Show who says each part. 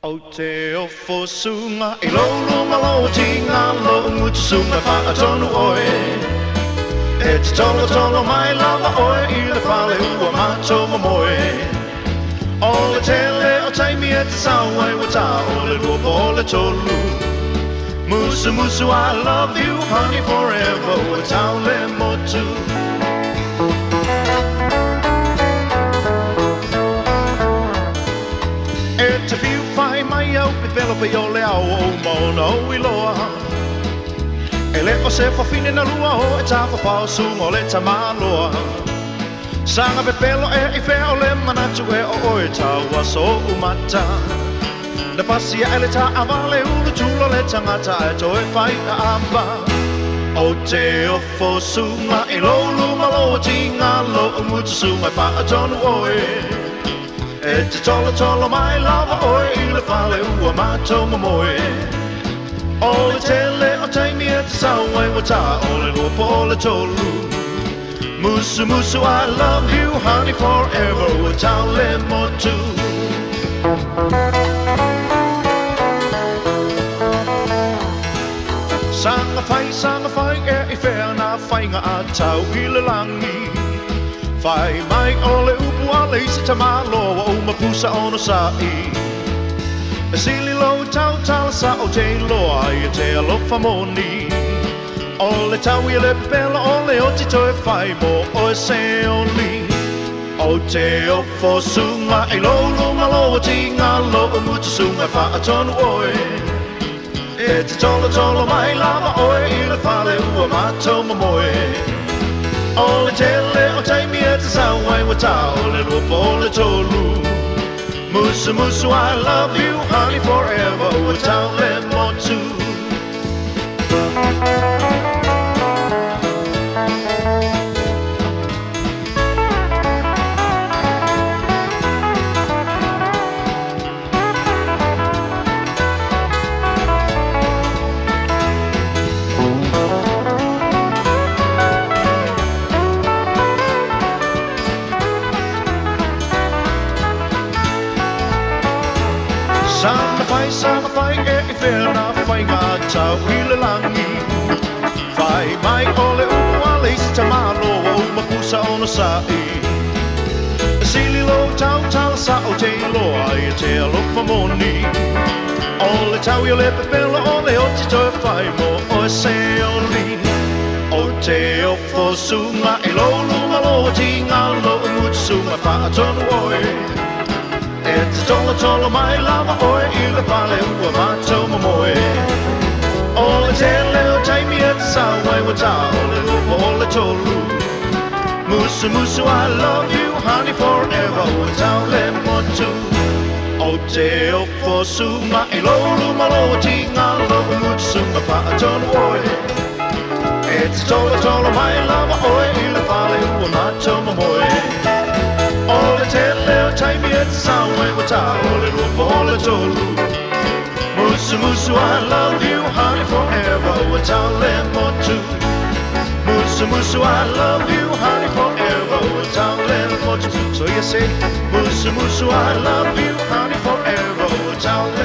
Speaker 1: O te ofo sunga I lolo malo tinga lo ngutu sunga pa atonu oe E te tolo tolo mai lava oe I le whale ua mato mamoe O le tele o taimi e te sawa I wata o le luopo o le tolu Musu musu I love you honey forever Ua tau le motu E te fiu whai mai au pe velope o le au o mauna o iloa E le o se whawhine na lua o e tafa pao sunga o le tamaloa Sanga pe pelo e I whea o le manatu e o oe taua so umata Na pasia e le ta avale ulu tulo le tangata e toe whai a amba O te ofo sunga I lolu malo tinga lo umutu sunga pa atonu oe E te tolo tolo mai lava oe I le whale ua mato mamoe O le tele o taimi e te sawa I wata o le luopo o le tolu Musu musu I love you honey forever Ua tau le motu Sanga whai e I whea na whainga a tau I le langi Whai mai o le upu a le isi tamaloa o mapusa ono sai E sili lo tau tala sa o te loa I te alofa moni O le tau I le pepela o le oti toe whai mo o e se o li O te ofo sunga I lolo malo tinga lo o mutu sunga wha atonu oe E te tolo tolo mai lava oe I le whale ua mato mamoe O le tele o taimi e te sawa I wata o le luopo o le tolu Musu musu I love you honey forever Ua tau le motu Sanga whai e I whea na whainga tau I le langi Whai mai o le upu a le isi tamalo o mapusa ono sai E sili lo tau tala sa o te loa I te alofa moni O le tau I le pepela o le oti toe whai mo o e se o li O te ofo sunga I lolu malo tinga lo umutu sunga pa atonu oe E te tolo tolo mai lava oe I le pale ua mato mamoe O le tele o taimi e te sawa I wata o le luopo o le tolu Musu musu I love you honey forever Ua tau le motu O te ofo sunga I lolu malo tinga lo umutu sunga pa atonu oe E te tolo tolo mai lava oe I le pale ua mato mamoe O le tele o taimi e te sawa I wata o le luopo o le tolu Musu musu I love you honey forever Ua tau le motu Musu musu I love you honey forever Ua tau le motu So you say Musu musu I love you honey forever Ua tau le